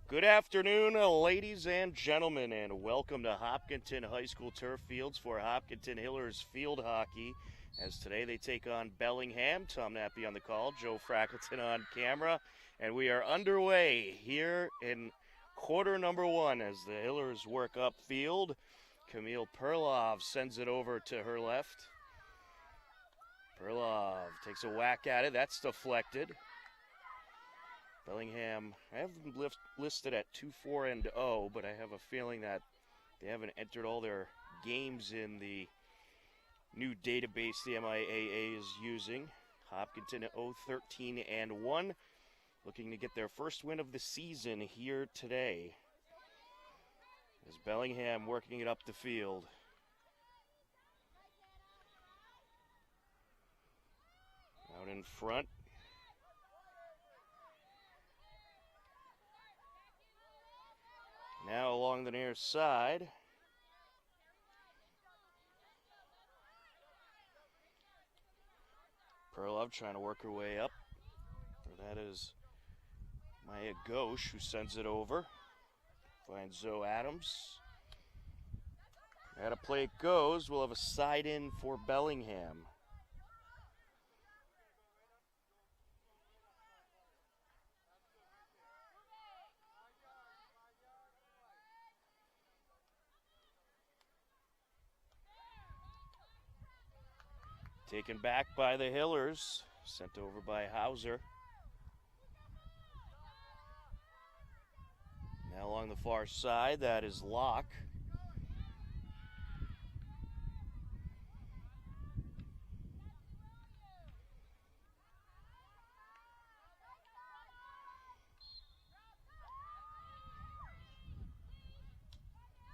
Good afternoon, ladies and gentlemen, and welcome to Hopkinton High School turf fields for Hopkinton Hillers field hockey. As today they take on Bellingham. Tom Nappy on the call, Joe Frackleton on camera, and we are underway here in quarter number one as the Hillers work upfield. Camille Perlov sends it over to her left. Perlov takes a whack at it. That's deflected. Bellingham, I have them listed at 2-4-0, but I have a feeling that they haven't entered all their games in the new database the MIAA is using. Hopkinton at 0-13-1, looking to get their first win of the season here today. As Bellingham working it up the field. Out in front. Now along the near side. Perlov trying to work her way up. That is Maya Ghosh who sends it over. Finds Zoe Adams. How to play it goes. We'll have a side in for Bellingham. Taken back by the Hillers, sent over by Hauser. Now along the far side, that is Locke.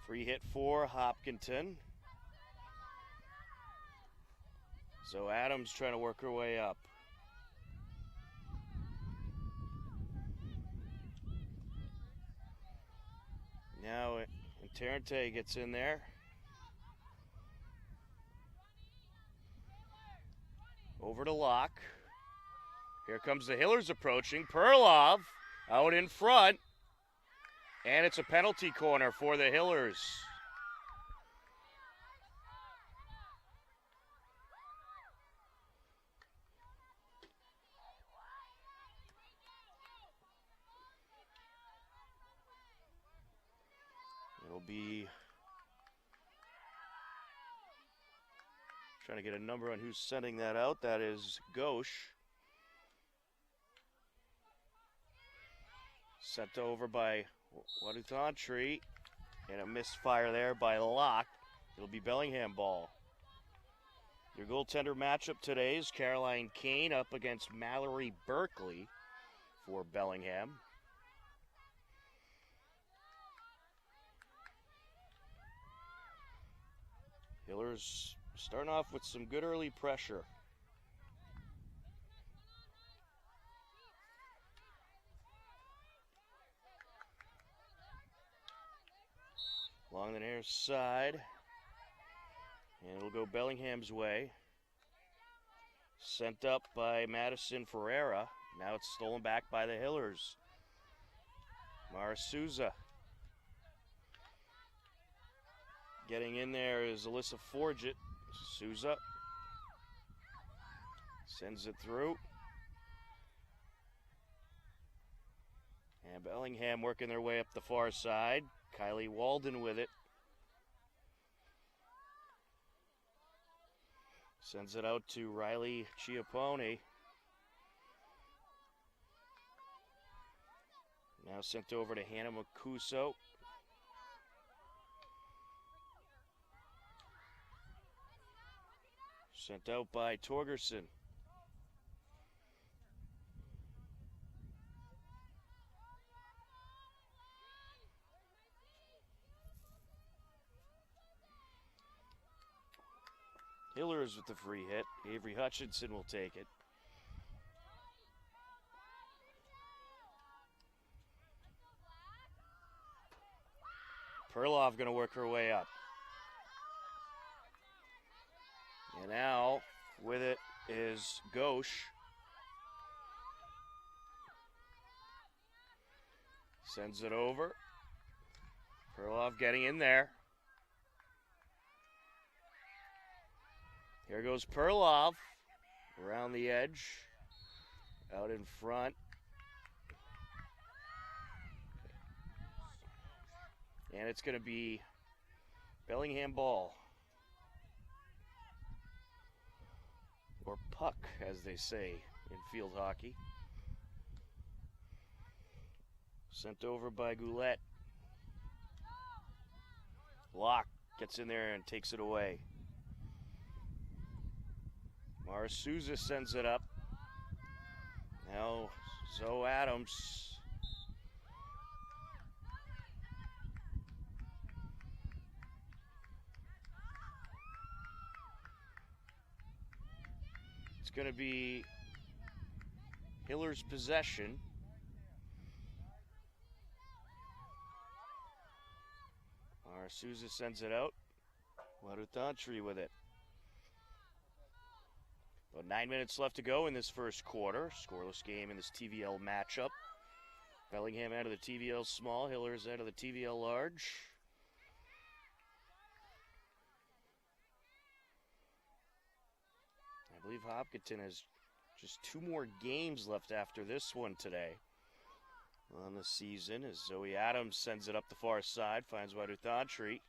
Free hit for Hopkinton. So Adams trying to work her way up. Now Tarrante gets in there. Over to Locke. Here comes the Hillers approaching. Perlov out in front. And it's a penalty corner for the Hillers. It'll be trying to get a number on who's sending that out. That is Ghosh. Sent over by Wadutantri. And a misfire there by Locke. It'll be Bellingham ball. Your goaltender matchup today is Caroline Kane up against Mallory Berkeley for Bellingham. Hillers starting off with some good early pressure. Along the near side. And it'll go Bellingham's way. Sent up by Madison Ferreira. Now it's stolen back by the Hillers. Mara Souza. Getting in there is Alyssa Forget. Souza sends it through. And Bellingham working their way up the far side. Kylie Walden with it. Sends it out to Riley Chiappone. Now sent over to Hannah Macuso. Sent out by Torgerson. Hillers with the free hit. Avery Hutchinson will take it. Perlov going to work her way up. And now with it is Ghosh. Sends it over. Perlov getting in there. Here goes Perlov. Around the edge. Out in front. And it's going to be Bellingham ball. Or puck, as they say in field hockey. Sent over by Goulet. Locke gets in there and takes it away. Souza sends it up. Now Zoe Adams. It's going to be Hiller's possession. Souza sends it out. Wadutantri with it. About 9 minutes left to go in this first quarter. Scoreless game in this TVL matchup. Bellingham out of the TVL small. Hillers out of the TVL large. I believe Hopkinton has just 2 more games left after this one today on the season, as Zoe Adams sends it up the far side, finds Wadutantri.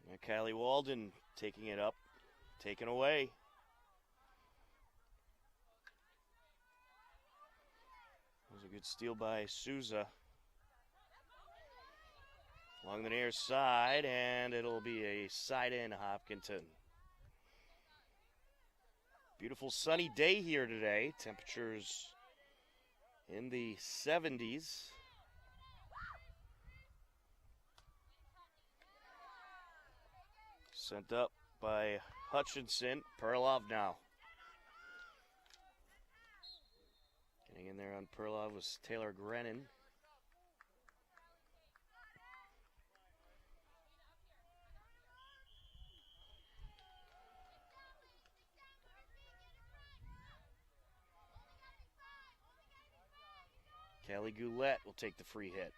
And Kylie Walden taking it up, taken away. That was a good steal by Souza. Along the near side, and it'll be a side-in Hopkinton. Beautiful sunny day here today. Temperatures in the 70s. Sent up by Hutchinson. Perlov now. Getting in there on Perlov was Taylor Grennan. Kelly Goulet will take the free hit.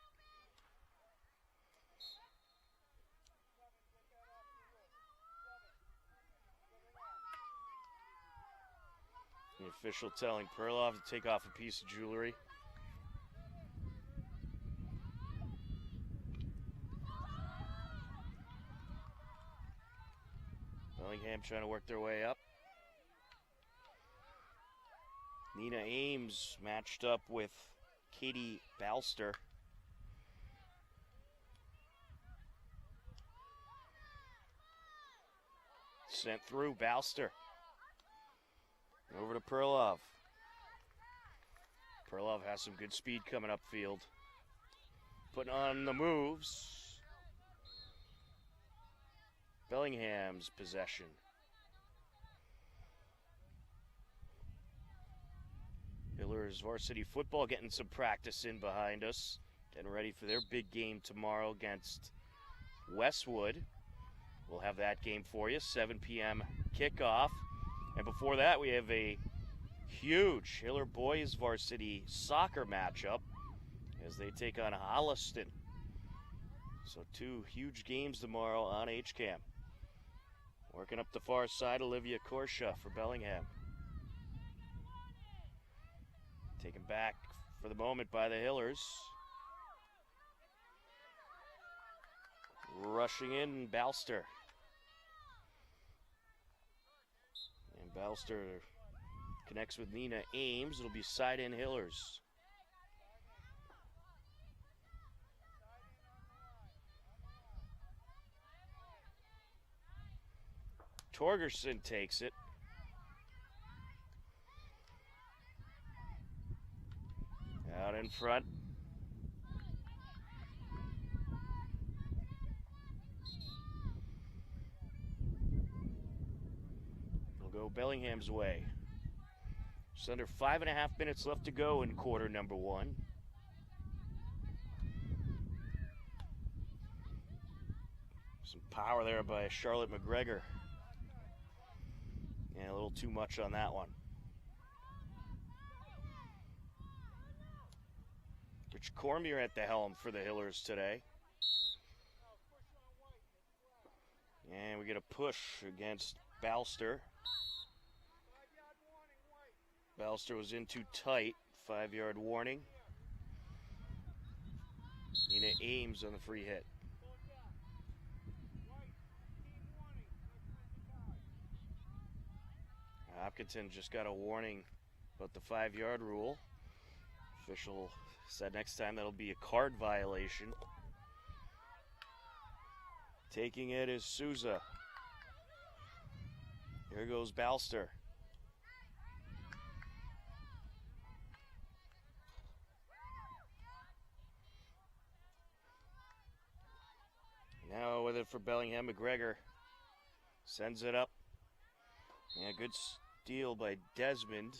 The official telling Perlov to take off a piece of jewelry. Bellingham trying to work their way up. Nina Ames matched up with Katie Balster. Sent through Balster. Over to Perlov. Perlov has some good speed coming upfield. Putting on the moves. Bellingham's possession. Hillers varsity football getting some practice in behind us. Getting ready for their big game tomorrow against Westwood. We'll have that game for you, 7 p.m. kickoff. And before that, we have a huge Hiller boys varsity soccer matchup as they take on Holliston. So 2 huge games tomorrow on HCAM. Working up the far side, Olivia Korsha for Bellingham. Taken back for the moment by the Hillers. Rushing in, Balster. And Balster connects with Nina Ames. It'll be side-in Hillers. Torgerson takes it. Out in front. It'll go Bellingham's way. Just under 5.5 minutes left to go in quarter number 1. Some power there by Charlotte McGregor. And a little too much on that one. Rich Cormier at the helm for the Hillers today. And we get a push against Balster. Balster was in too tight. 5-yard warning. Nina Ames on the free hit. Hopkinton just got a warning about the 5-yard rule. Official said next time that'll be a card violation. Taking it is Souza. Here goes Balster. Now with it for Bellingham, McGregor sends it up. Yeah, good steal by Desmond.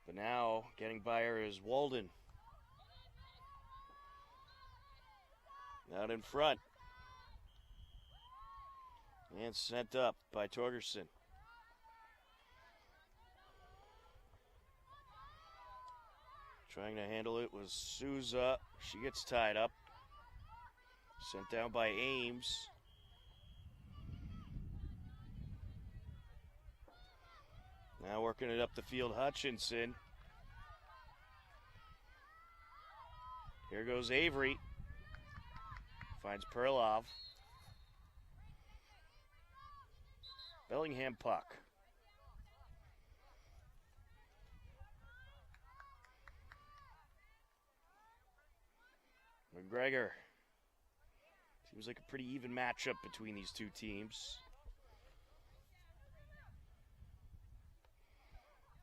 But now getting by her is Walden. Out in front. And sent up by Torgerson. Trying to handle it was Souza. She gets tied up. Sent down by Ames. Now working it up the field, Hutchinson. Here goes Avery. Finds Perlov. Bellingham puck. McGregor. Seems like a pretty even matchup between these two teams.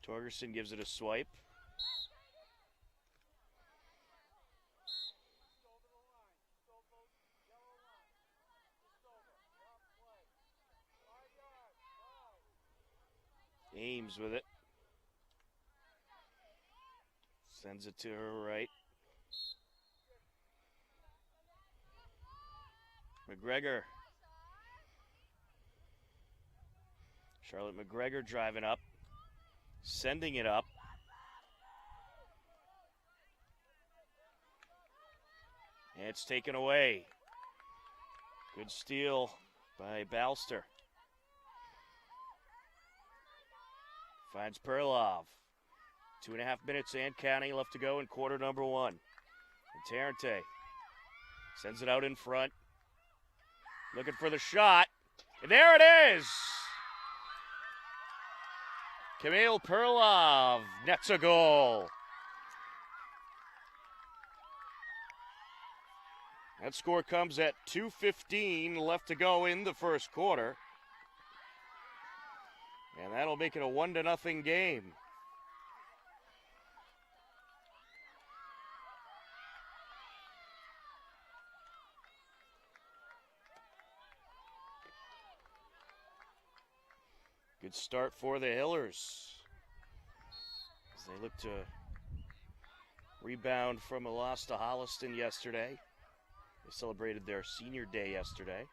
Torgerson gives it a swipe. Ames with it. Sends it to her right. McGregor. Charlotte McGregor driving up. Sending it up. And it's taken away. Good steal by Balster. Finds Perlov. 2.5 minutes and counting left to go in quarter number one. And Tarrante sends it out in front. Looking for the shot. And there it is! Camille Perlov nets a goal. That score comes at 2:15 left to go in the first quarter. And that'll make it a 1-0 game. Good start for the Hillers as they look to rebound from a loss to Holliston yesterday. They celebrated their senior day yesterday.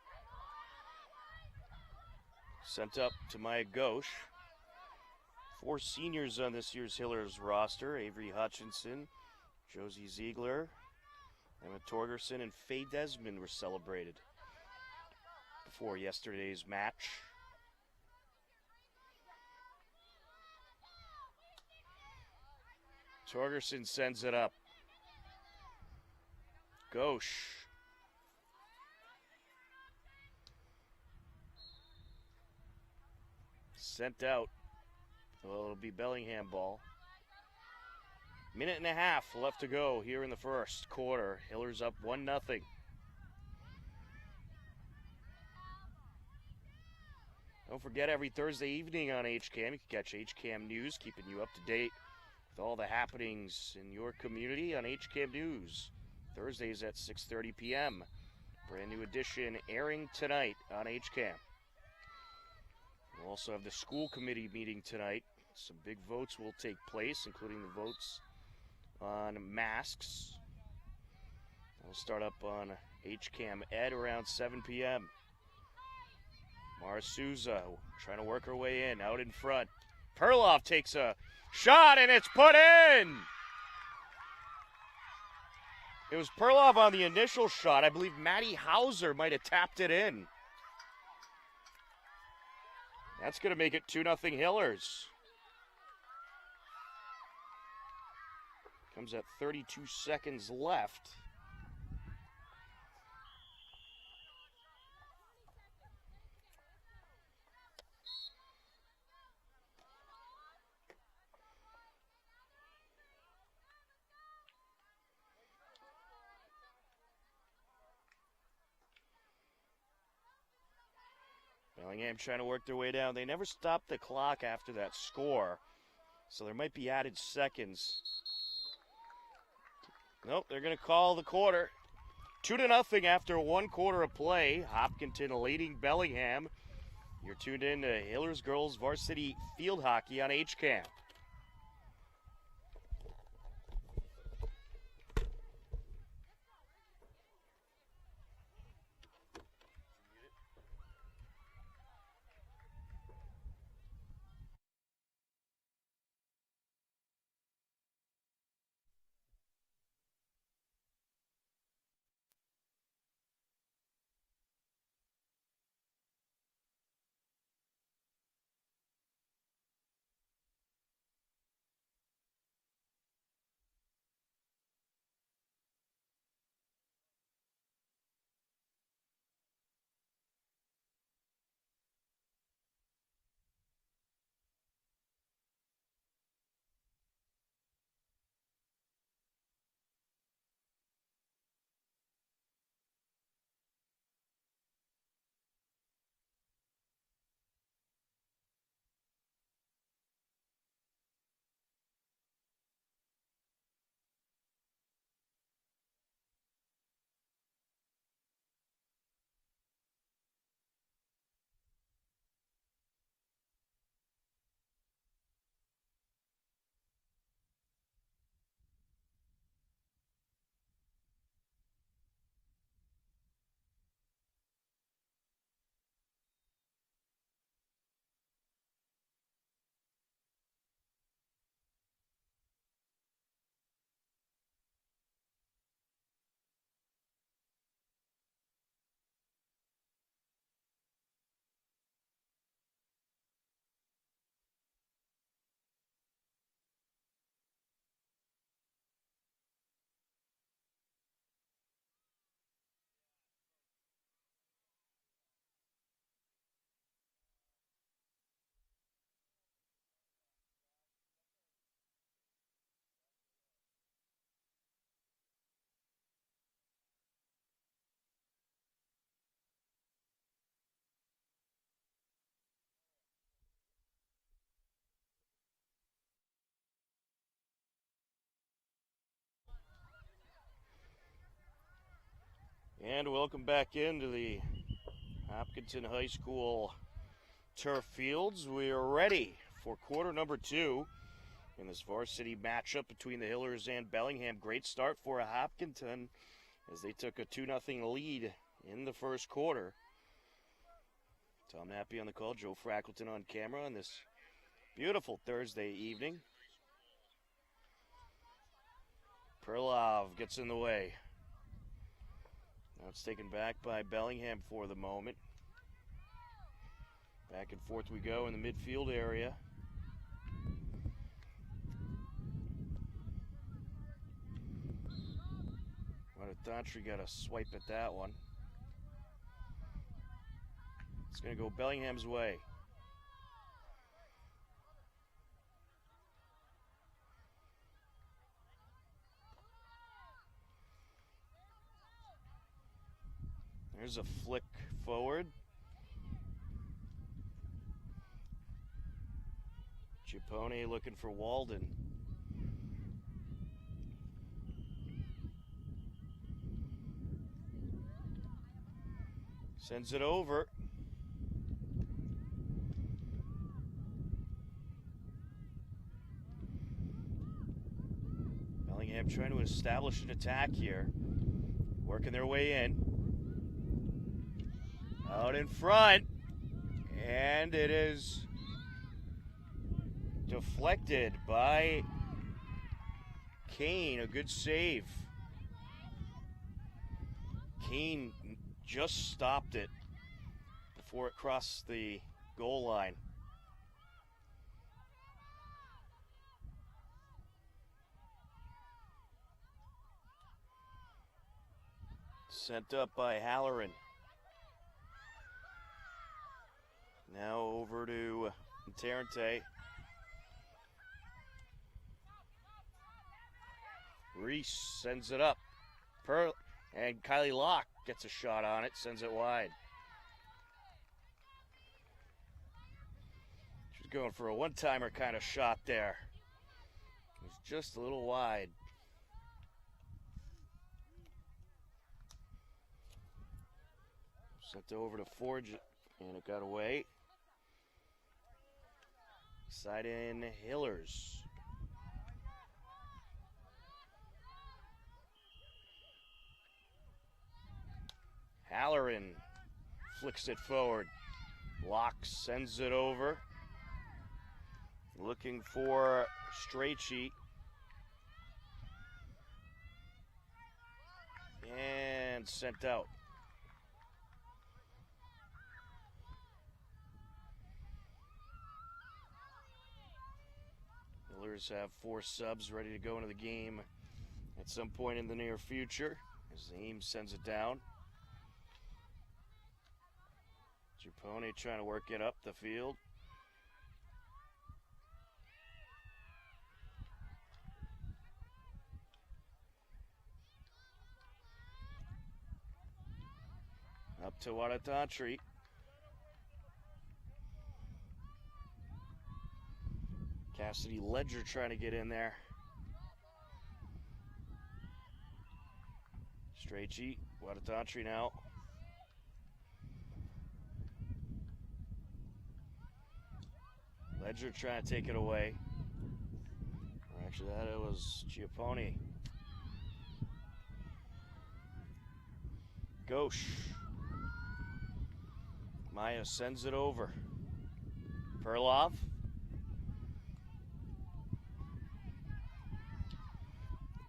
Sent up to Maya Ghosh. 4 seniors on this year's Hillers roster. Avery Hutchinson, Josie Ziegler, Emma Torgerson, and Faye Desmond were celebrated before yesterday's match. Torgerson sends it up. Ghosh. Sent out. Well, it'll be Bellingham ball. 1.5 minutes left to go here in the first quarter. Hillers up 1-0. Don't forget, every Thursday evening on HCAM, you can catch HCAM News, keeping you up to date with all the happenings in your community on HCAM News. Thursdays at 6:30 p.m. Brand new edition airing tonight on HCAM. We'll also have the school committee meeting tonight. Some big votes will take place, including the votes on masks. We'll start up on HCAM Ed around 7 p.m. Mara Souza trying to work her way in, out in front. Perlov takes a shot, and it's put in! It was Perlov on the initial shot. I believe Matty Hauser might have tapped it in. That's going to make it 2-0 Hillers. Comes at 32 seconds left. Bellingham trying to work their way down. They never stopped the clock after that score, so there might be added seconds. Nope, they're going to call the quarter. 2-0 after 1 quarter of play. Hopkinton leading Bellingham. You're tuned in to Hillers Girls Varsity Field Hockey on HCAM. And welcome back into the Hopkinton High School turf fields. We are ready for quarter number 2 in this varsity matchup between the Hillers and Bellingham. Great start for Hopkinton as they took a 2-0 lead in the first quarter. Tom Nappy on the call, Joe Frackleton on camera on this beautiful Thursday evening. Perlov gets in the way. Now it's taken back by Bellingham for the moment. Back and forth we go in the midfield area. Rodotantri got a swipe at that one. It's going to go Bellingham's way. There's a flick forward. Ciappone looking for Walden. Sends it over. Bellingham trying to establish an attack here. Working their way in. Out in front, and it is deflected by Kane. A good save. Keene just stopped it before it crossed the goal line. Sent up by Halloran. Now over to Tarrante. Reese sends it up. And Kylie Locke gets a shot on it, sends it wide. She's going for a one-timer kind of shot there. It was just a little wide. Sent it over to Forge, and it got away. Side in Hillers. Halloran flicks it forward. Locke sends it over. Looking for Strachey. And sent out. Hillers have 4 subs ready to go into the game at some point in the near future as Ames sends it down. Giappone trying to work it up the field. Up to Watatantri. Cassidy Ledger trying to get in there. Strachey, Watatantri now. Ledger trying to take it away. Or actually, that was Giappone. Gauche. Maya sends it over. Perlov.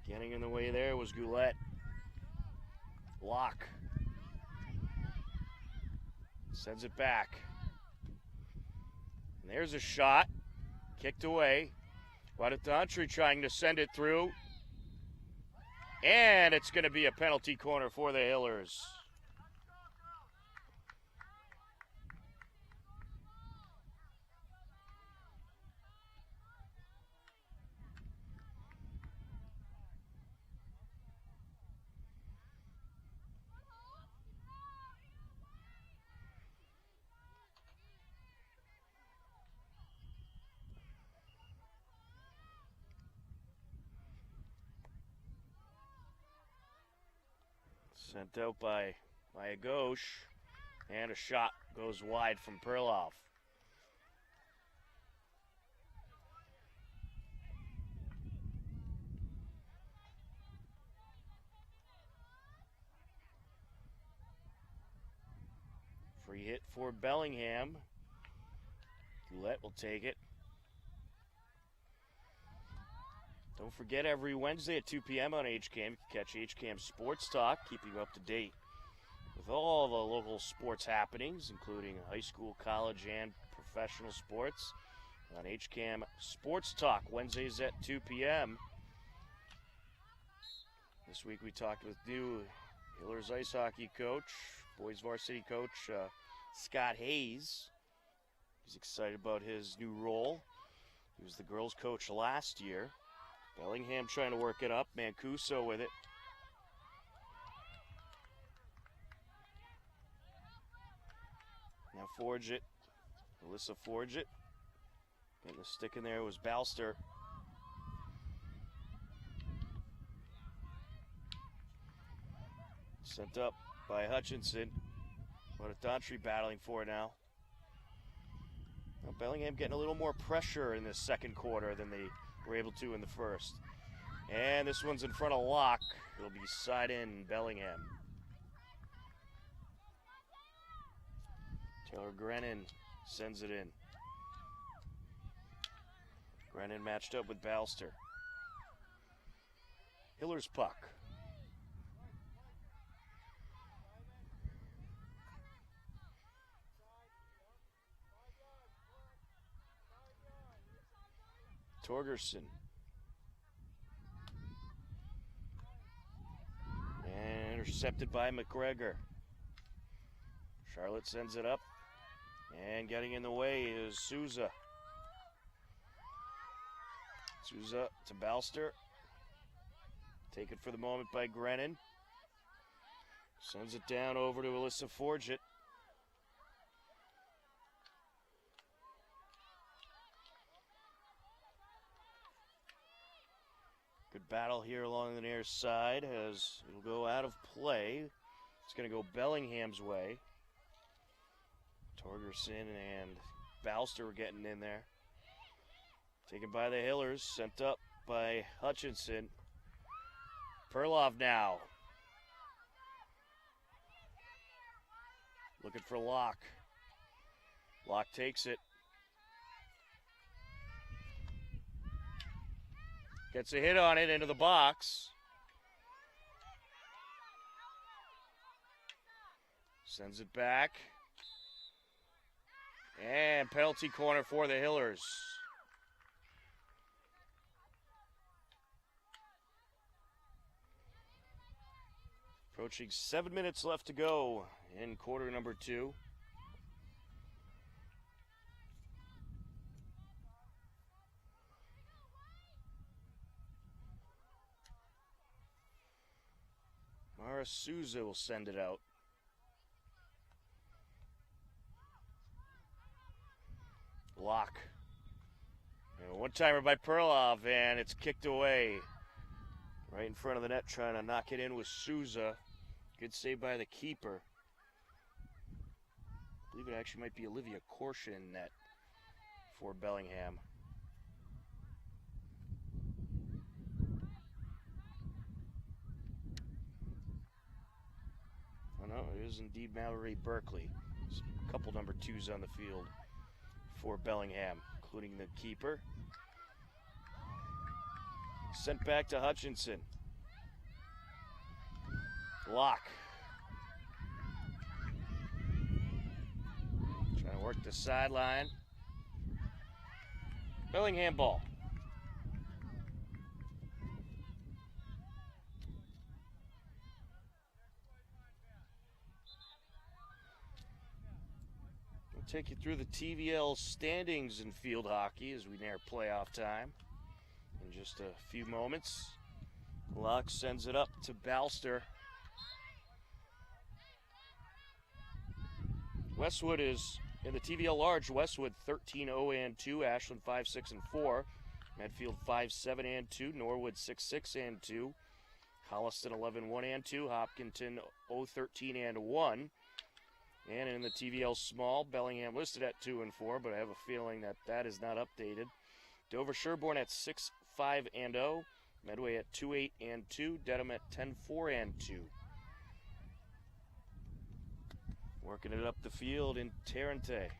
Getting in the way there was Goulet. Locke. Sends it back. And there's a shot. Kicked away. Watatantri trying to send it through. And it's going to be a penalty corner for the Hillers. Sent out by a Gauche, and a shot goes wide from Perloff. Free hit for Bellingham. Goulet will take it. Don't forget, every Wednesday at 2 p.m. on HCAM, you can catch HCAM Sports Talk, keeping you up to date with all the local sports happenings, including high school, college, and professional sports on HCAM Sports Talk, Wednesdays at 2 p.m. This week we talked with new Hillers ice hockey coach, boys varsity coach, Scott Hayes. He's excited about his new role. He was the girls coach last year. Bellingham trying to work it up. Mancuso with it. Now Forge it. Alyssa Forge it. Getting the stick in there was Balster. Sent up by Hutchinson. Watatantri battling for it now. Well, Bellingham getting a little more pressure in this second quarter than they were able to in the first. And this one's in front of Locke. It'll be side in Bellingham. Taylor Grennan sends it in. Grennan matched up with Balster. Hiller's puck. Torgerson. And intercepted by McGregor. Charlotte sends it up. And getting in the way is Souza. Souza to Balster. Taken for the moment by Grennan. Sends it down over to Alyssa Forget. Good battle here along the near side as it'll go out of play. It's going to go Bellingham's way. Torgerson and Balster were getting in there. Taken by the Hillers, sent up by Hutchinson. Perlov now. Looking for Locke. Locke takes it. Gets a hit on it into the box. Sends it back. And penalty corner for the Hillers. Approaching 7 minutes left to go in quarter number 2. Mara Souza will send it out. Block. And a one-timer by Perlov, and it's kicked away. Right in front of the net, trying to knock it in with Souza. Good save by the keeper. I believe it actually might be Olivia Korshin in net for Bellingham. Oh no, it is indeed Mallory Berkeley. There's a couple number 2s on the field for Bellingham, including the keeper. Sent back to Hutchinson. Locke. Trying to work the sideline. Bellingham ball. We'll take you through the TVL standings in field hockey as we near playoff time in just a few moments. Locke sends it up to Balster. Westwood is in the TVL large. Westwood 13-0-2, Ashland 5-6-4, Medfield 5-7-2, Norwood 6-6-2, Holliston 11-1-2, Hopkinton 0-13-1. And in the TVL small, Bellingham listed at 2-4, but I have a feeling that that is not updated. Dover Sherborne at 6-5-0, Medway at 2-8-2, Dedham at 10-4-2. Working it up the field in Tarrante.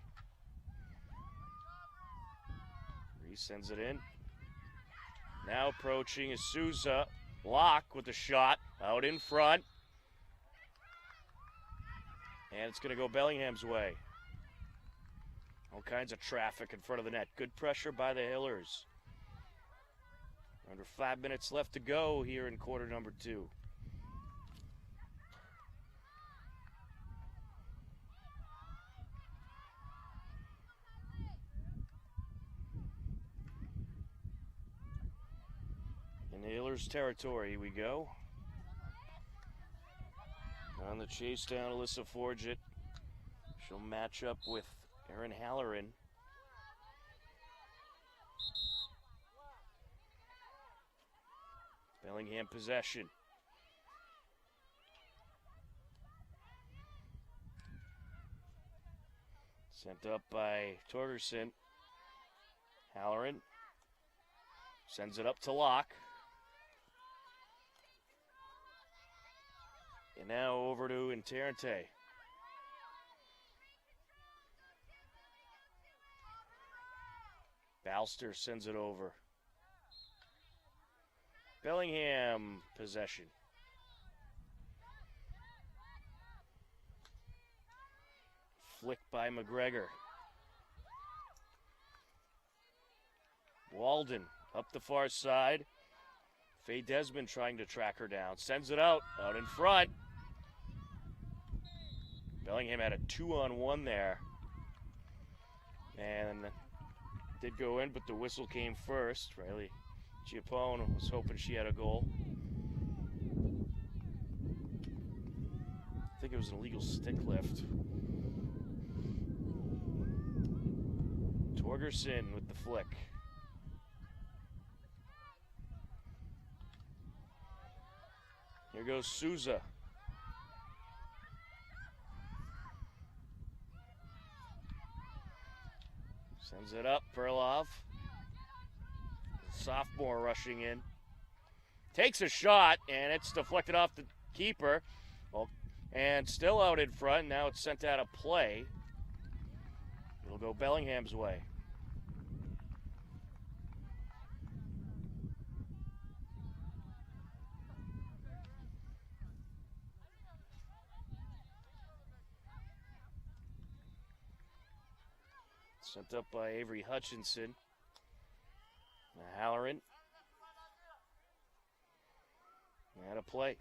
Reese sends it in. Now approaching is Souza. Locke with the shot out in front. And it's going to go Bellingham's way. All kinds of traffic in front of the net. Good pressure by the Hillers. Under 5 minutes left to go here in quarter number 2. In the Hillers territory, here we go. On the chase down, Alyssa Forget. She'll match up with Erin Halloran. Bellingham possession. Sent up by Torgerson. Halloran sends it up to Locke. And now over to Interente. Balster sends it over. Bellingham possession. Flick by McGregor. Walden Up the far side. Faye Desmond trying to track her down. Sends it out in front. Bellingham had a 2-on-1 there. And did go in, but the whistle came first. Riley Giappone was hoping she had a goal. I think it was an illegal stick lift. Torgerson with the flick. Here goes Souza. Sends it up, Perlov. Sophomore rushing in. Takes a shot, and it's deflected off the keeper. Well, and still out in front. Now it's sent out of play. It'll go Bellingham's way. Sent up by Avery Hutchinson. Halloran. Out of play.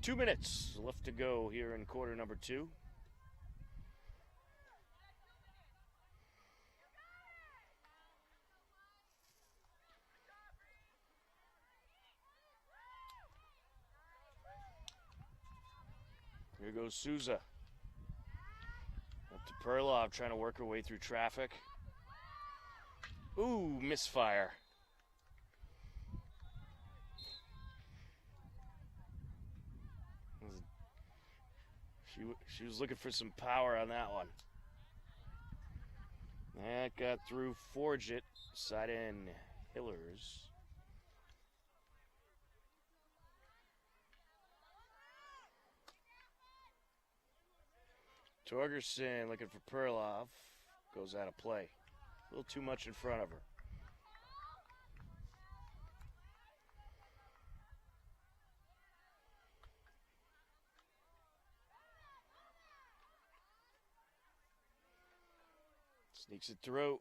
2 minutes left to go here in quarter number 2. Here goes Souza. Up to Perlov, trying to work her way through traffic. Ooh, misfire. She was looking for some power on that one. That got through Forget, side in Hillers. Torgerson looking for Perlov. Goes out of play. A little too much in front of her. Sneaks it through.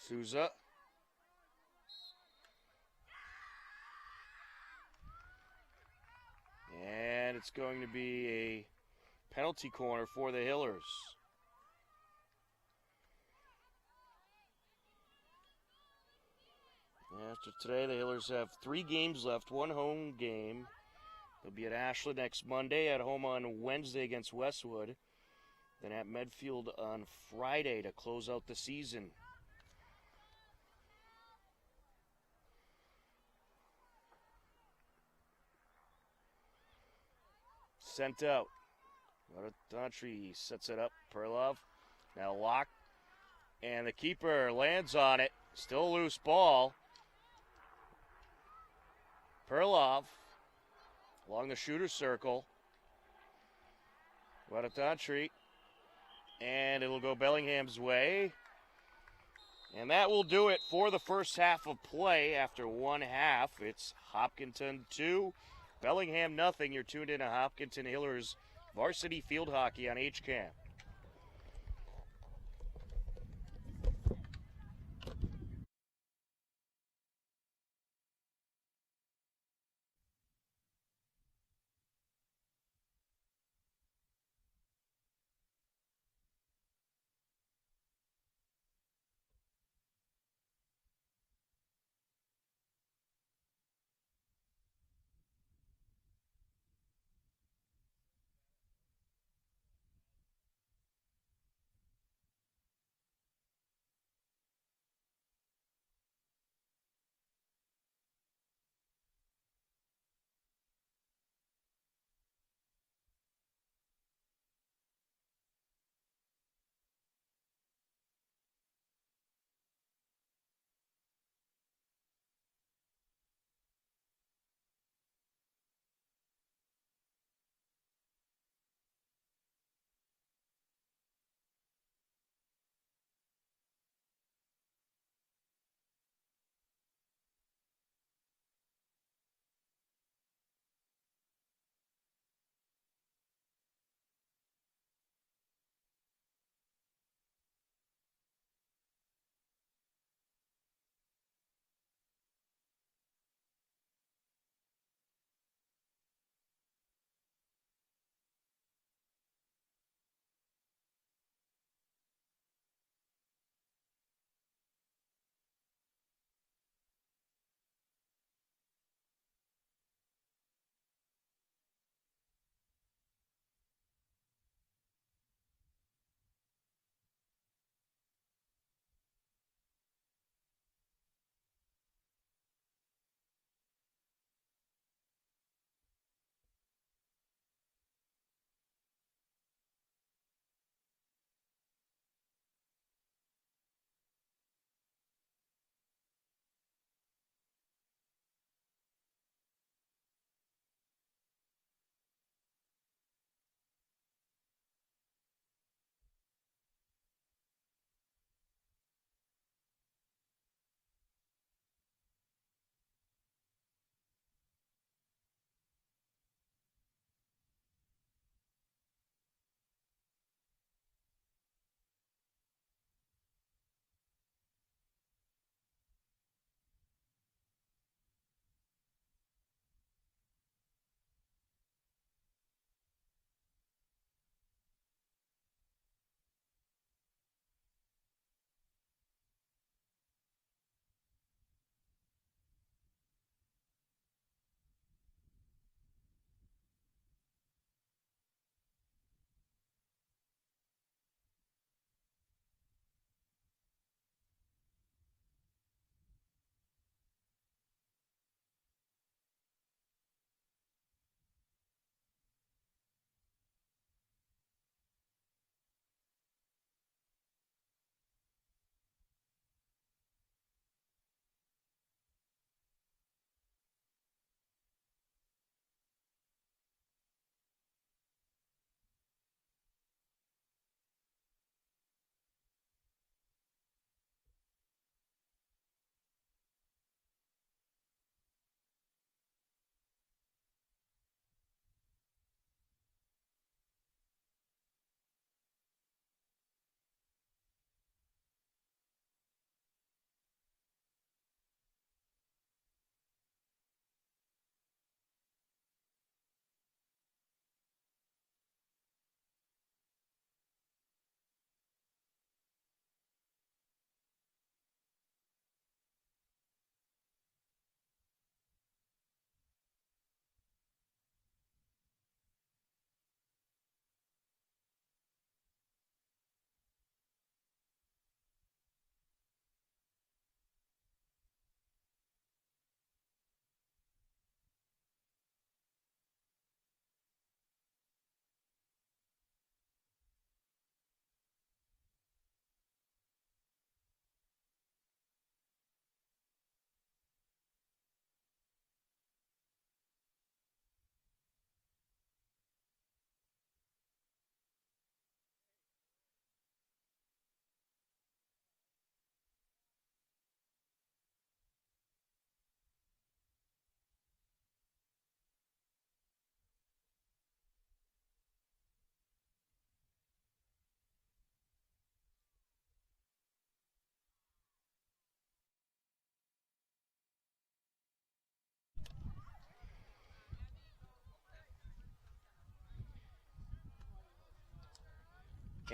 Souza. And it's going to be a penalty corner for the Hillers. After today, the Hillers have 3 games left, 1 home game. They'll be at Ashland next Monday, at home on Wednesday against Westwood, then at Medfield on Friday to close out the season. Sent out. Daughtry sets it up. Perlov now locked. And the keeper lands on it. Still loose ball. Perlov along the shooter circle. Daughtry. And it'll go Bellingham's way. And that will do it for the first half of play. After one half, it's Hopkinton 2, Bellingham nothing. You're tuned in to Hopkinton Hillers Varsity Field Hockey on HCAM.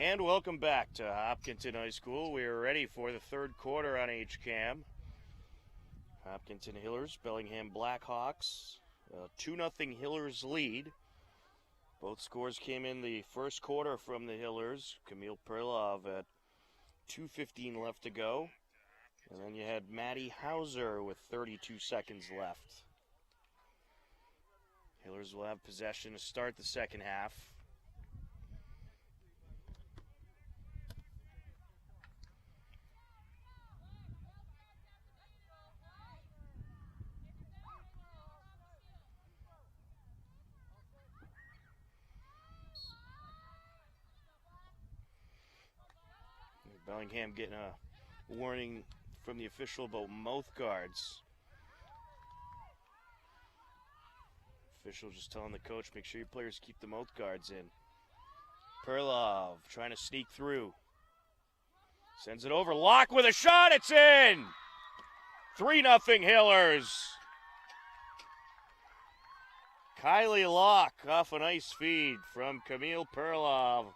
And welcome back to Hopkinton High School. We are ready for the third quarter on HCAM. Hopkinton Hillers, Bellingham Blackhawks, 2-0 Hillers lead. Both scores came in the first quarter from the Hillers. Kamil Perlov at 2:15 left to go. And then you had Matty Hauser with 32 seconds left. Hillers will have possession to start the second half. Bellingham getting a warning from the official about mouth guards. Official just telling the coach, make sure your players keep the mouth guards in. Perlov trying to sneak through. Sends it over. Locke with a shot. It's in! 3-0 Hillers. Kylie Locke off a nice feed from Kamil Perlov.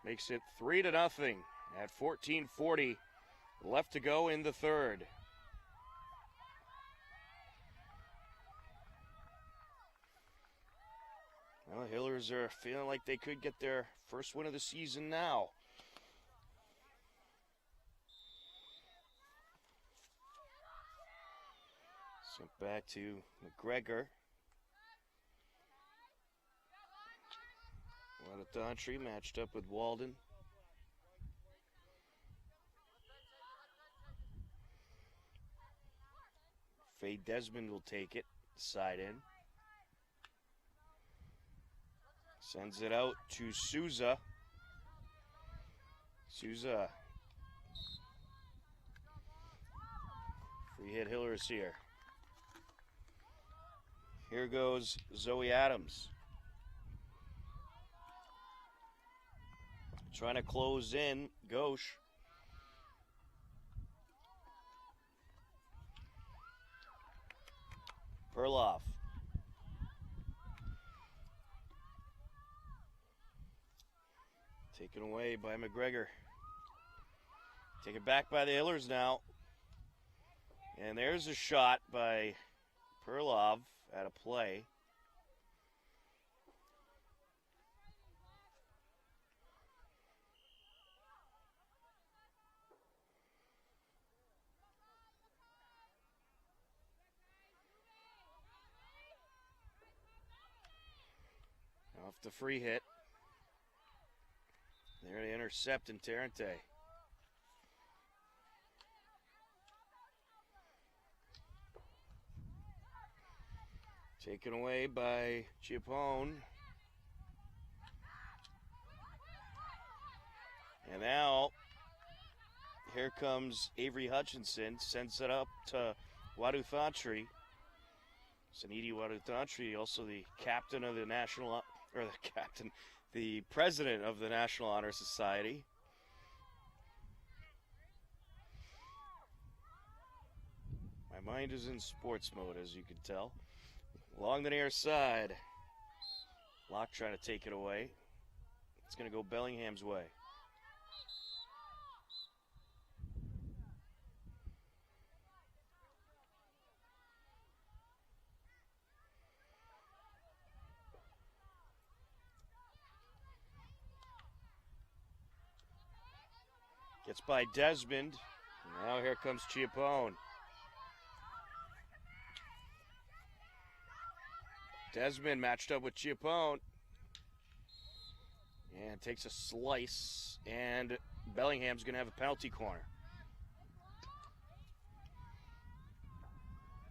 Makes it 3-0 at 14:40 left to go in the third. Well, Hillers are feeling like they could get their first win of the season now. Sent back to McGregor. Wadatantry matched up with Walden. Faye Desmond will take it, side in. Sends it out to Souza. Souza. Free hit Hillers here. Here goes Zoe Adams. Trying to close in, Gauche. Perlov. Taken away by McGregor. Taken back by the Hillers now. And there's a shot by Perlov at a play. Off the free hit. There to intercept in Tarrante. Taken away by Chiappone. And now, here comes Avery Hutchinson. Sends it up to Wadatantry. Sanidi Wadatantry, also the captain of the national, or the president of the National Honor Society. My mind is in sports mode, as you can tell. Along the near side. Locke trying to take it away. It's going to go Bellingham's way. Gets by Desmond. Now here comes Chiappone. Desmond matched up with Chiappone. And takes a slice. And Bellingham's going to have a penalty corner.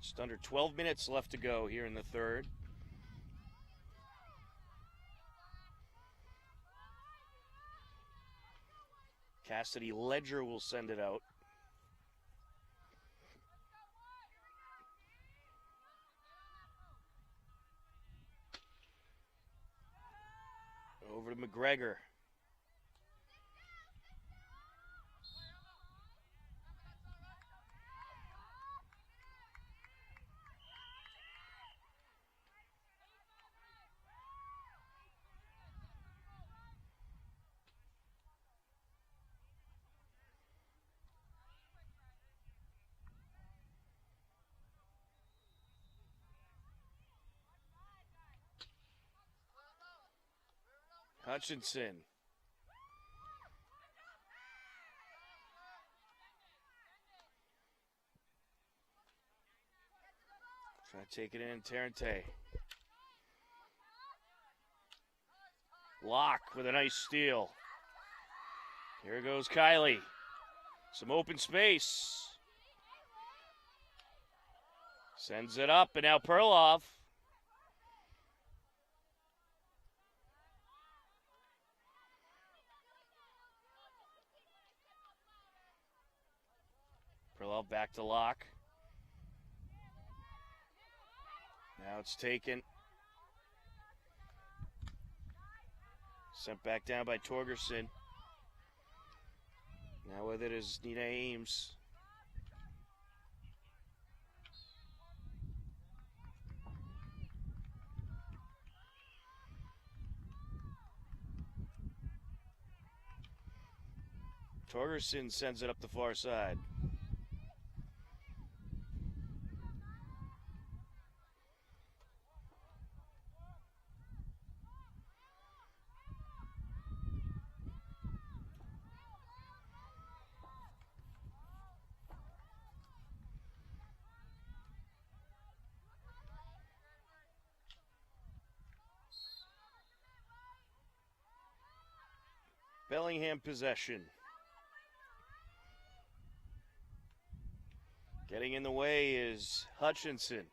Just under 12 minutes left to go here in the third. Cassidy Ledger will send it out. Over to McGregor. Hutchinson. Trying to take it in, Tarrante. Locke with a nice steal. Here goes Kylie. Some open space. Sends it up, and now Perloff. Perloff back to Locke. Now it's taken. Sent back down by Torgerson. Now with it is Nina Ames. Torgerson sends it up the far side. Bellingham possession. Getting in the way is Hutchinson.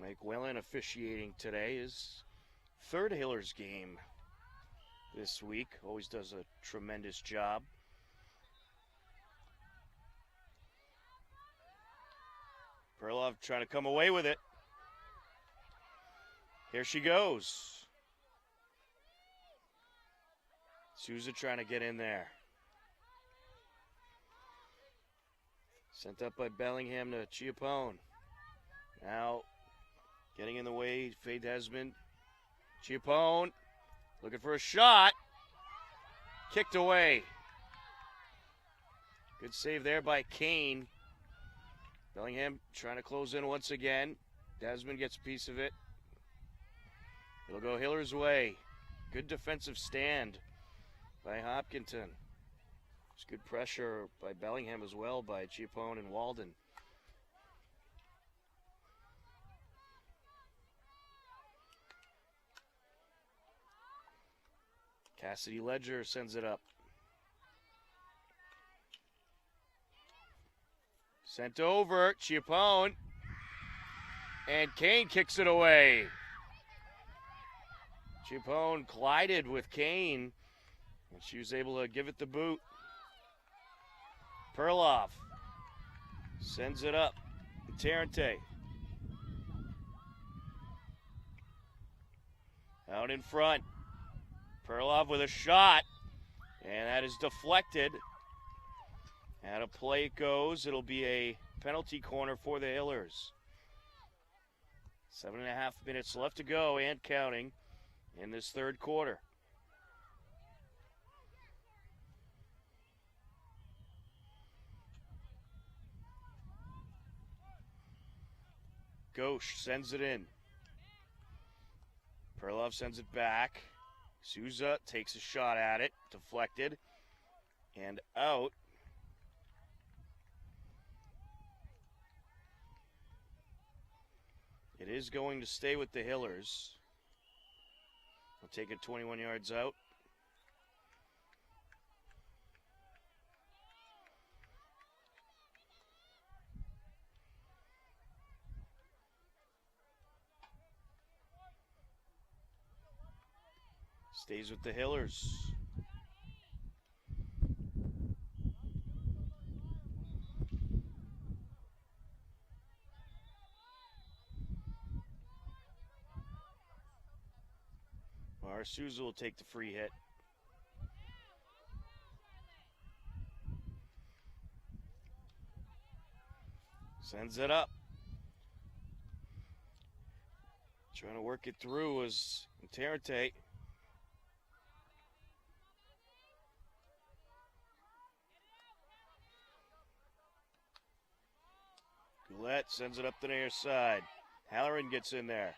Mike Whelan officiating today, his third Hillers game this week. Always does a tremendous job. Perloff trying to come away with it. Here she goes. Souza trying to get in there. Sent up by Bellingham to Chiappone. Now getting in the way, Faye Desmond. Chiappone looking for a shot. Kicked away. Good save there by Kane. Bellingham trying to close in once again. Desmond gets a piece of it. It'll go Hiller's way. Good defensive stand by Hopkinton. There's good pressure by Bellingham as well by Chiappone and Walden. Cassidy Ledger sends it up. Sent over, Chiappone. And Kane kicks it away. Chiappone collided with Kane, and she was able to give it the boot. Perloff sends it up. Tarrante. Out in front. Perloff with a shot, and that is deflected. Out of play it goes. It'll be a penalty corner for the Hillers. 7.5 minutes left to go and counting in this third quarter. Ghosh sends it in. Perloff sends it back. Souza takes a shot at it. Deflected. And out. It is going to stay with the Hillers. We'll take it 21 yards out. Stays with the Hillers. Souza will take the free hit. Sends it up. Trying to work it through was Tarrante. Goulet sends it up the near side. Halloran gets in there.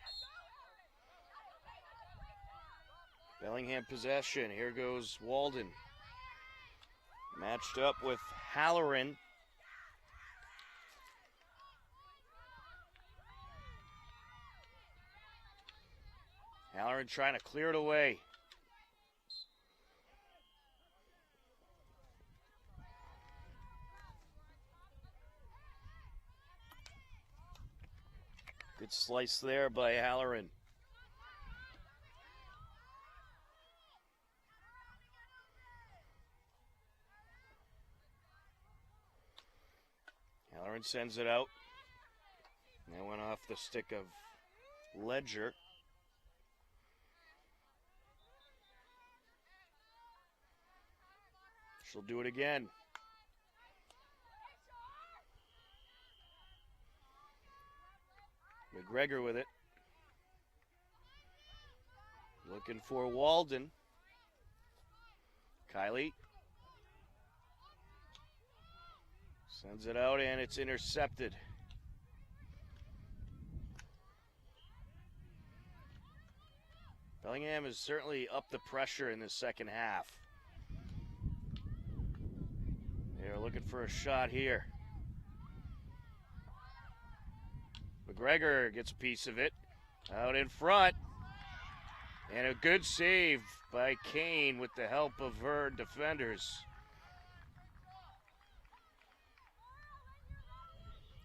Bellingham possession. Here goes Walden. Matched up with Halloran. Halloran trying to clear it away. Good slice there by Halloran. Halloran sends it out. That went off the stick of Ledger. She'll do it again. McGregor with it. Looking for Walden. Kylie. Sends it out and it's intercepted. Bellingham has certainly upped the pressure in the second half. They're looking for a shot here. McGregor gets a piece of it. Out in front. And a good save by Kane with the help of her defenders.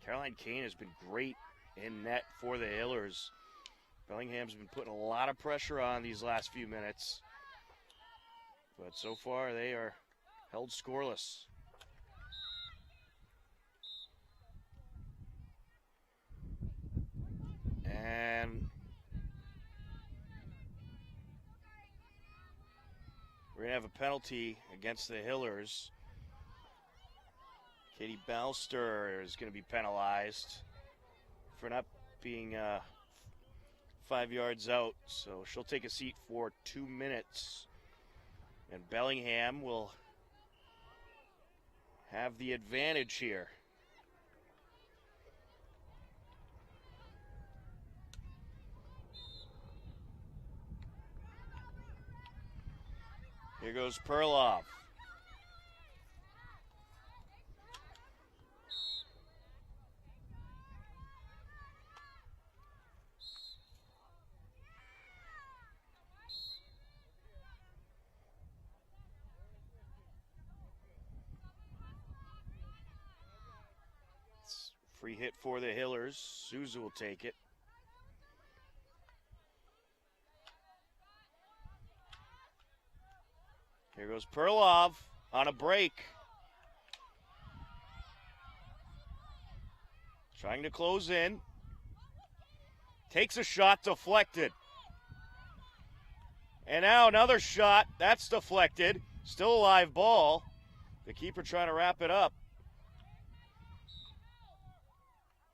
Caroline Kane has been great in net for the Hillers. Bellingham's been putting a lot of pressure on these last few minutes. But so far they are held scoreless. And we're going to have a penalty against the Hillers. Katie Balster is going to be penalized for not being 5 yards out. So she'll take a seat for 2 minutes. And Bellingham will have the advantage here. Here goes Perloff. Free hit for the Hillers. Souza will take it. Here goes Perlov on a break. Trying to close in. Takes a shot, deflected. And now another shot. That's deflected. Still a live ball. The keeper trying to wrap it up.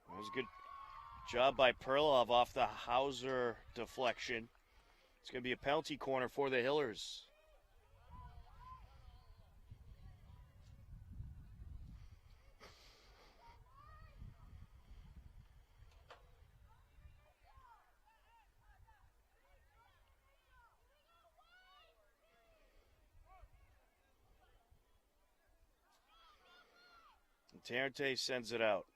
That was a good job by Perlov off the Hauser deflection. It's going to be a penalty corner for the Hillers. Tarente sends it out.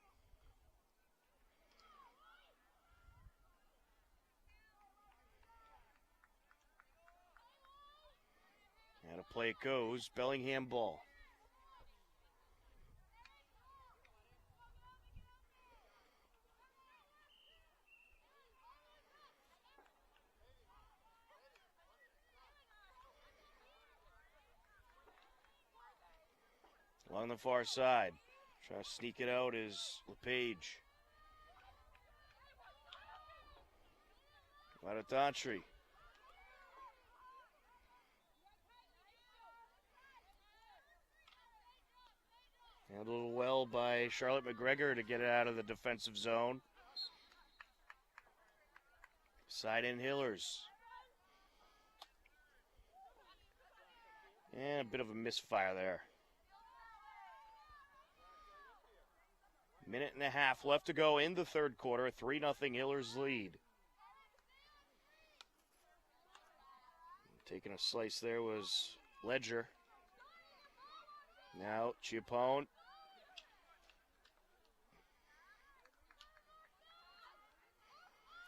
And a play it goes. Bellingham ball. Along the far side. Trying to sneak it out is LePage. Ladatantri. Handled well by Charlotte McGregor to get it out of the defensive zone. Side in Hillers. And a bit of a misfire there. Minute and a half left to go in the third quarter. 3-0 Hillers lead. Taking a slice there was Ledger. Now Chiappone.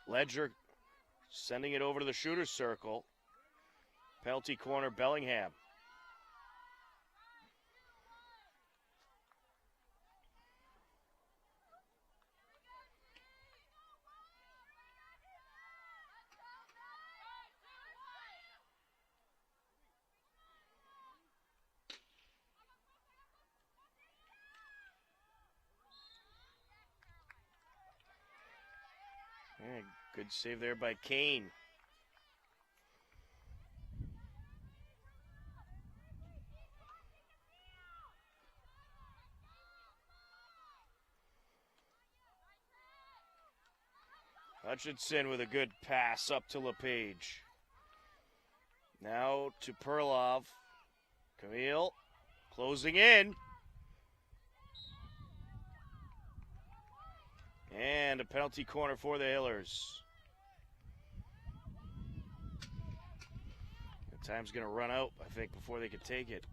Ledger sending it over to the shooter's circle. Penalty corner, Bellingham. Yeah, good save there by Kane. Hutchinson with a good pass up to LePage. Now to Perlov. Camille closing in. And a penalty corner for the Hillers. The time's going to run out, I think, before they can take it.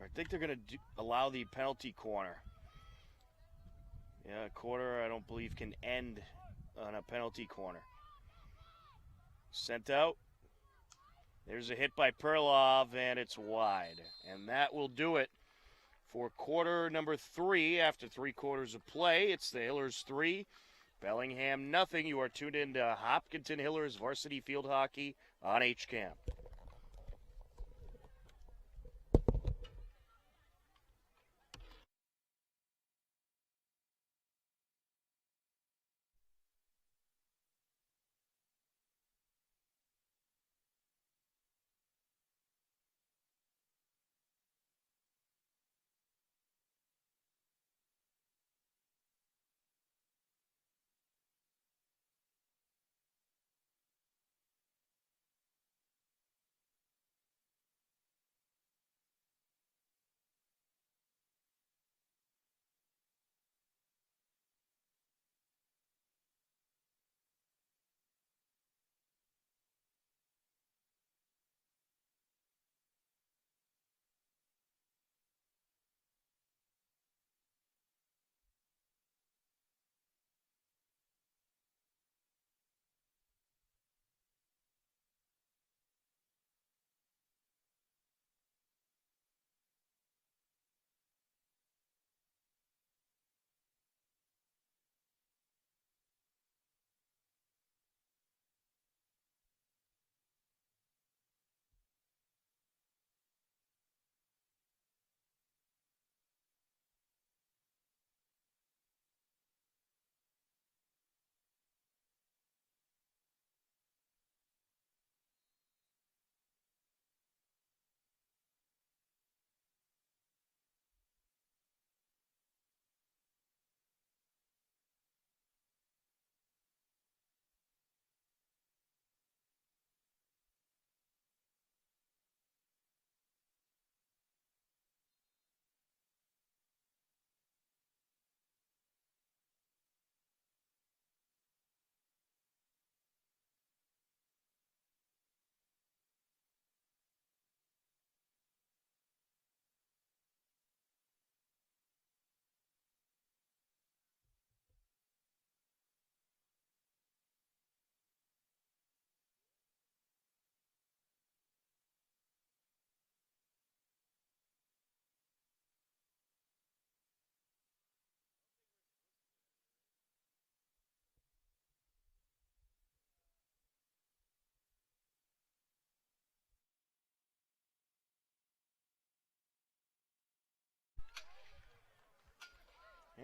I think they're going to allow the penalty corner. Yeah, a quarter, I don't believe, can end on a penalty corner. Sent out. There's a hit by Perlov, and it's wide. And that will do it for quarter number 3 after 3 quarters of play. It's the Hillers 3, Bellingham nothing. You are tuned in to Hopkinton Hillers Varsity Field Hockey on HCAM.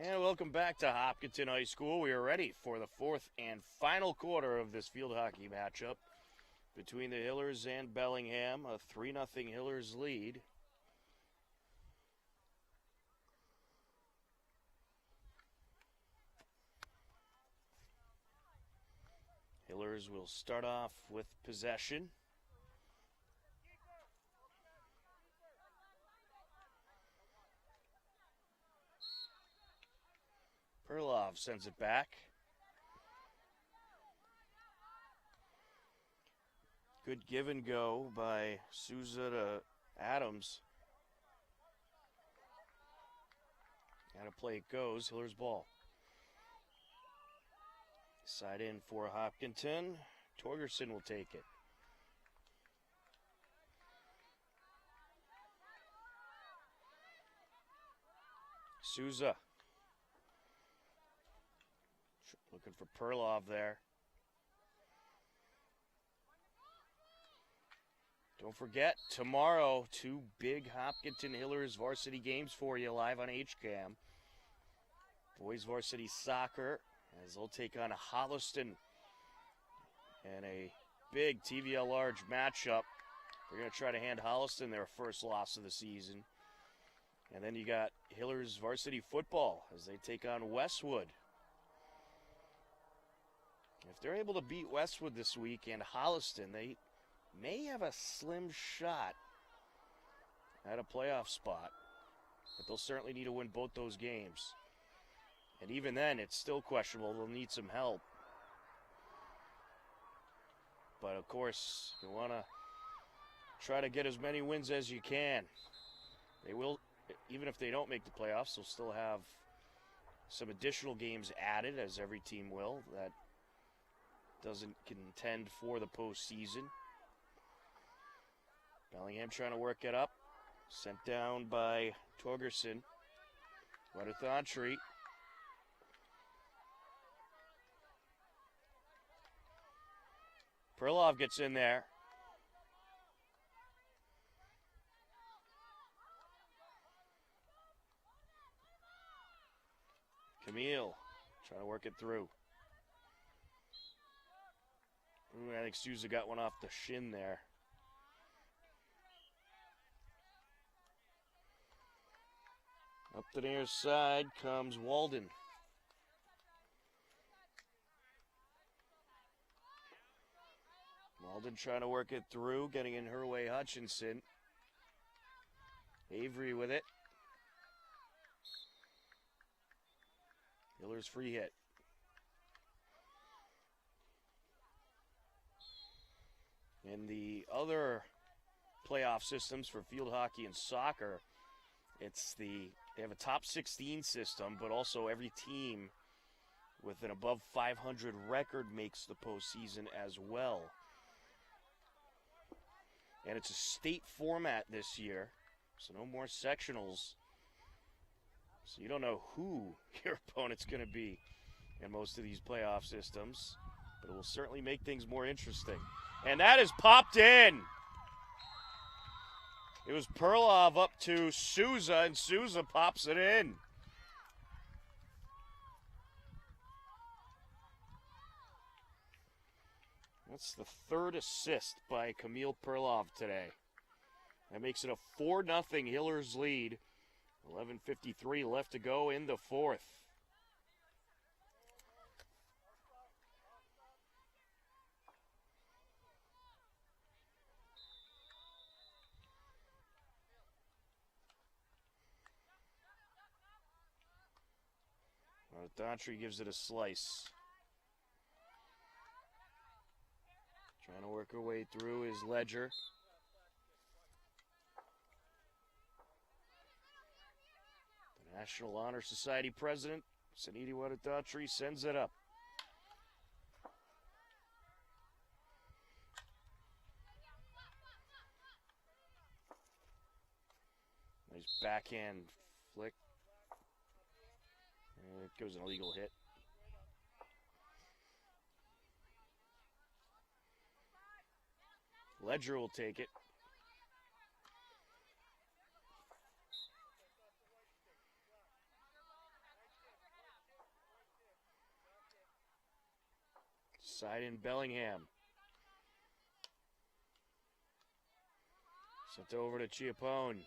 And welcome back to Hopkinton High School. We are ready for the 4th and final quarter of this field hockey matchup between the Hillers and Bellingham. A 3-0 Hillers lead. Hillers will start off with possession. Perlov sends it back. Good give and go by Souza to Adams. Out of play it goes. Hiller's ball. Side in for Hopkinton. Torgerson will take it. Souza. Looking for Perlov there. Don't forget, tomorrow, 2 big Hopkinton Hillers varsity games for you live on HCAM. Boys varsity soccer, as they'll take on Holliston and a big TVL large matchup. They're going to try to hand Holliston their first loss of the season. And then you got Hillers varsity football as they take on Westwood. If they're able to beat Westwood this week and Holliston, they may have a slim shot at a playoff spot. But they'll certainly need to win both those games. And even then, it's still questionable. They'll need some help. But, of course, you want to try to get as many wins as you can. They will, even if they don't make the playoffs, they'll still have some additional games added, as every team will, that doesn't contend for the postseason. Bellingham trying to work it up. Sent down by Torgerson. Weatherthantry. Perlov gets in there. Camille trying to work it through. Ooh, I think Souza got one off the shin there. Up the near side comes Walden. Walden trying to work it through, getting in her way Hutchinson. Avery with it. Hiller's free hit. In the other playoff systems for field hockey and soccer, they have a top 16 system, but also every team with an above 500 record makes the postseason as well. And it's a state format this year, so no more sectionals. So you don't know who your opponent's going to be in most of these playoff systems, but it will certainly make things more interesting. And that is popped in. It was Perlov up to Souza, and Souza pops it in. That's the third assist by Camille Perlov today. That makes it a 4-0 Hillers lead. 11:53 left to go in the fourth. Daughtry gives it a slice. Trying to work her way through is Ledger. The National Honor Society president, Saniti Daughtry, sends it up. Nice backhand flick. It goes an illegal hit. Ledger will take it. Side in Bellingham. Sent over to Chiappone.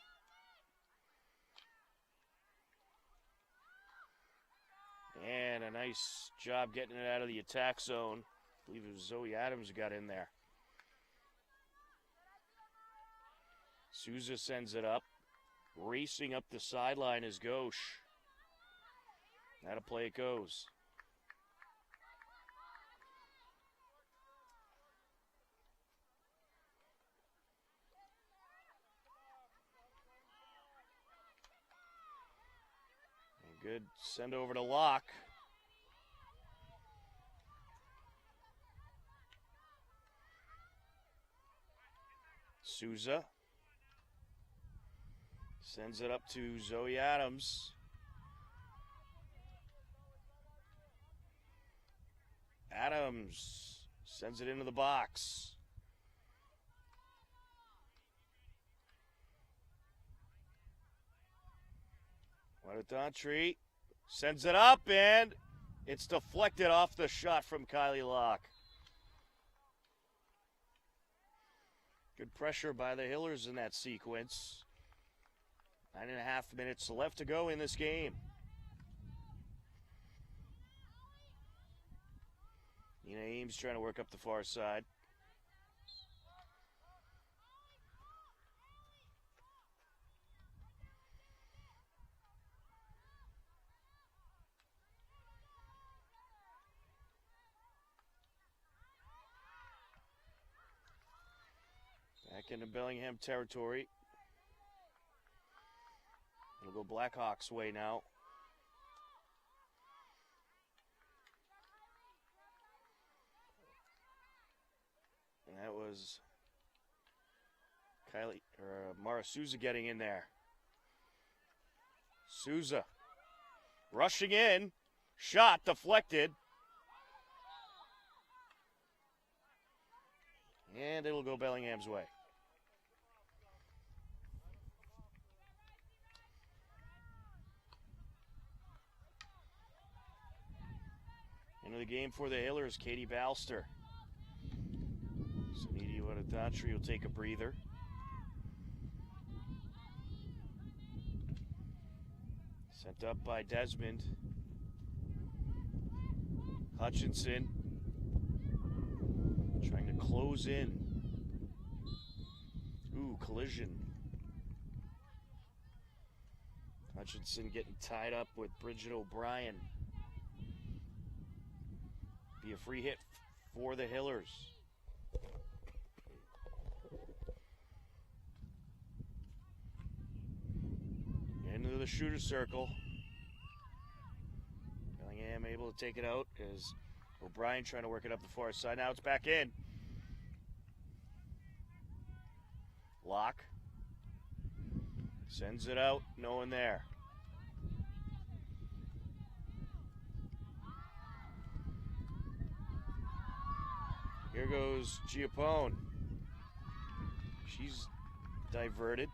And a nice job getting it out of the attack zone. I believe it was Zoe Adams who got in there. Souza sends it up. Racing up the sideline is Gauche. That'll play it goes. And good send over to Locke. Souza sends it up to Zoe Adams. Adams sends it into the box. Daughtry sends it up, and it's deflected off the shot from Kylie Locke. Good pressure by the Hillers in that sequence. 9.5 minutes left to go in this game. Nina Ames trying to work up the far side. Back into Bellingham territory. It'll go Blackhawks' way now. And that was Mara Souza getting in there. Souza rushing in. Shot deflected. And it'll go Bellingham's way. Into the game for the Hillers, Katie Balster. Suniti Daughtry will take a breather. Sent up by Desmond. Hutchinson trying to close in. Ooh, collision. Hutchinson getting tied up with Bridget O'Brien. Be a free hit for the Hillers. Into the shooter circle. Bellingham able to take it out as O'Brien trying to work it up the far side. Now it's back in. Locke sends it out. No one there. Here goes Giappone. She's diverted.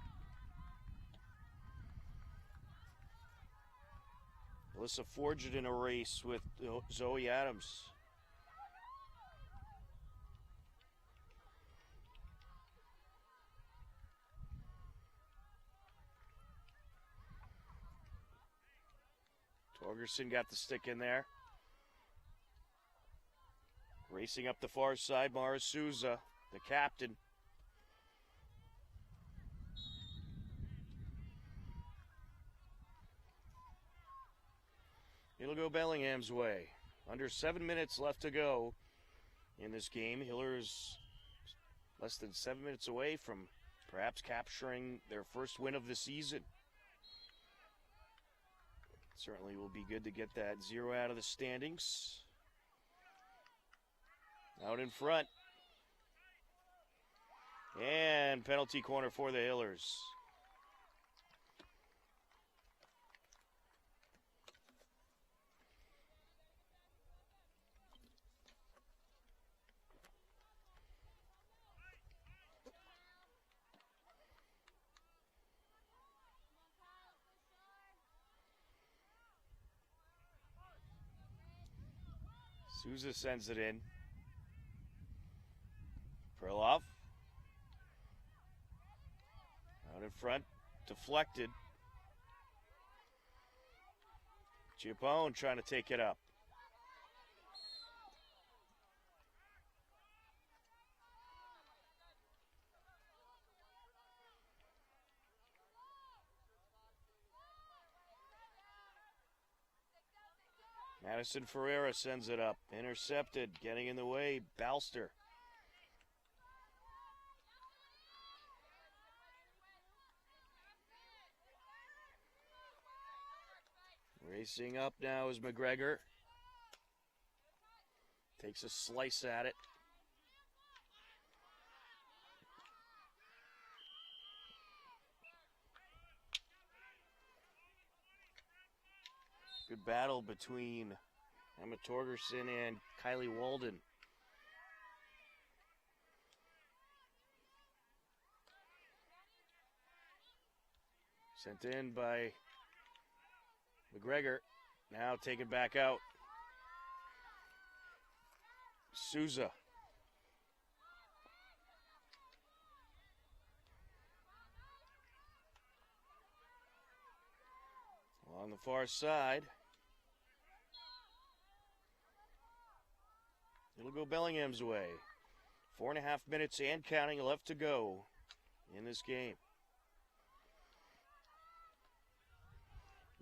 Alyssa Forged in a race with Zoe Adams. Torgerson got the stick in there. Racing up the far side, Mara Souza, the captain. It'll go Bellingham's way. Under 7 minutes left to go in this game. Hillers less than 7 minutes away from perhaps capturing their first win of the season. Certainly will be good to get that 0 out of the standings. Out in front. And penalty corner for the Hillers. Souza sends it in. Perloff. Out in front. Deflected. Giappone trying to take it up. Madison Ferreira sends it up. Intercepted. Getting in the way. Balster. Racing up now is McGregor. Takes a slice at it. Good battle between Emma Torgerson and Kylie Walden. Sent in by McGregor. Now taken back out. Souza. On the far side. It'll go Bellingham's way. 4.5 minutes and counting left to go in this game.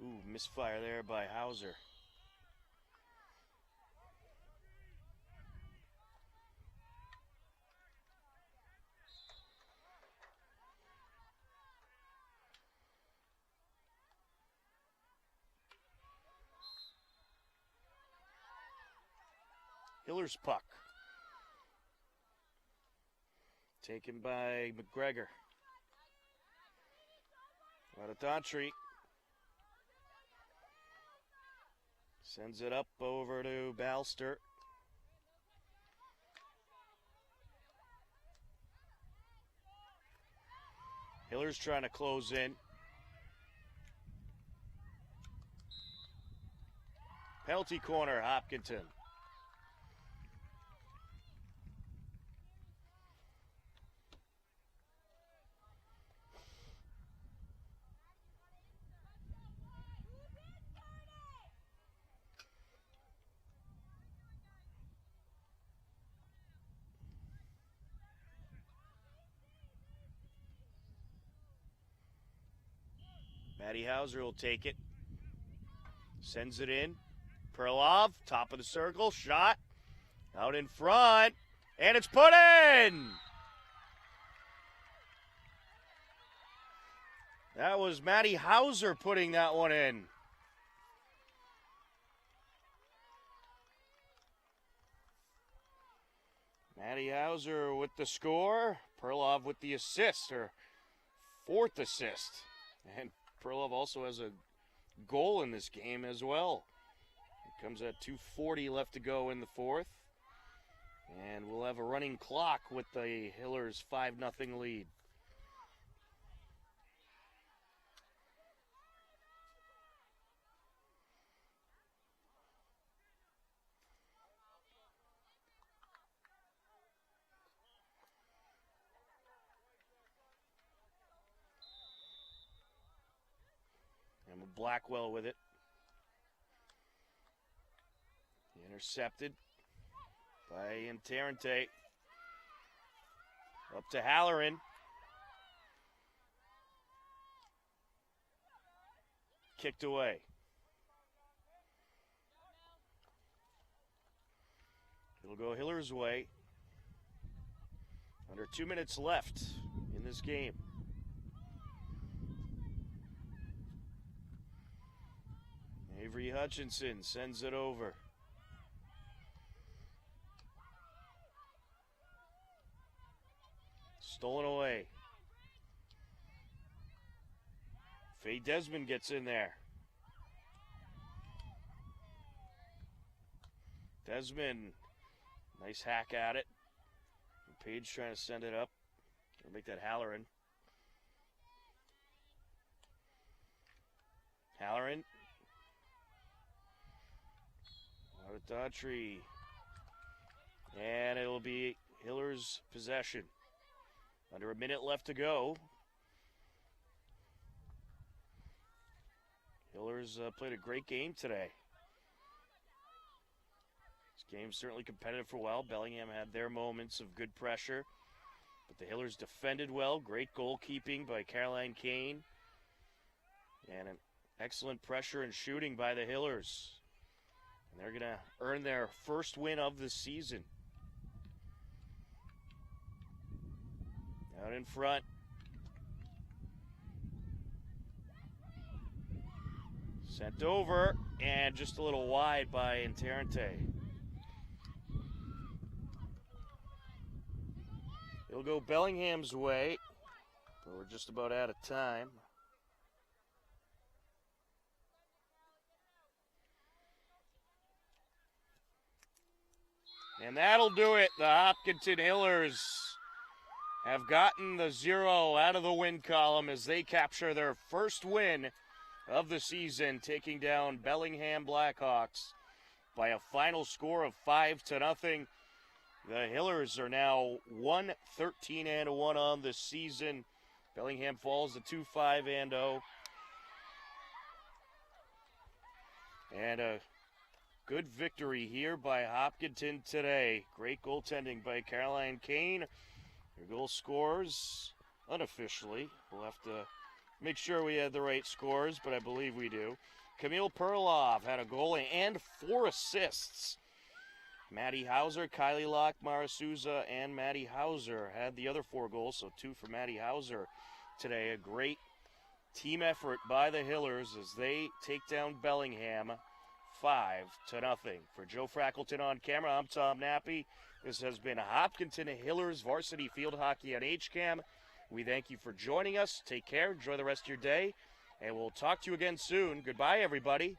Ooh, misfire there by Hauser. Hiller's puck. Taken by McGregor. Daughtry sends it up over to Balster. Hiller's trying to close in. Penalty corner, Hopkinton. Maddie Hauser will take it. Sends it in. Perlov, top of the circle, shot. Out in front. And it's put in! That was Maddie Hauser putting that one in. Maddie Hauser with the score. Perlov with the assist, her 4th assist. And Perlov also has a goal in this game as well. It comes at 2:40 left to go in the 4th. And we'll have a running clock with the Hillers 5-0 lead. Blackwell with it. Intercepted by Interente. Up to Halloran. Kicked away. It'll go Hiller's way. Under 2 minutes left in this game. Avery Hutchinson sends it over. Stolen away. Faye Desmond gets in there. Desmond, nice hack at it. Page trying to send it up. Or make that Halloran. Halloran. Daughtry. And it'll be Hiller's possession. Under a minute left to go. Hillers played a great game today. This game's certainly competitive for a while. Bellingham had their moments of good pressure. But the Hillers defended well. Great goalkeeping by Caroline Kane. And an excellent pressure and shooting by the Hillers. They're going to earn their first win of the season. Out in front. Sent over, and just a little wide by Interente. It'll go Bellingham's way, but we're just about out of time. And that'll do it. The Hopkinton Hillers have gotten the 0 out of the win column as they capture their first win of the season, taking down Bellingham Blackhawks by a final score of 5-0. The Hillers are now 1-13-1 on the season. Bellingham falls to 2-5-0. And a good victory here by Hopkinton today. Great goaltending by Caroline Kane. Their goal scores unofficially. We'll have to make sure we had the right scores, but I believe we do. Camille Perloff had a goal and 4 assists. Maddie Hauser, Kylie Locke, Mara Souza, and Maddie Hauser had the other 4 goals, so 2 for Maddie Hauser today. A great team effort by the Hillers as they take down Bellingham 5-0. For Joe Frackleton on camera, I'm Tom Nappy. This has been Hopkinton Hillers Varsity Field Hockey on HCAM. We thank you for joining us. Take care. Enjoy the rest of your day. And we'll talk to you again soon. Goodbye, everybody.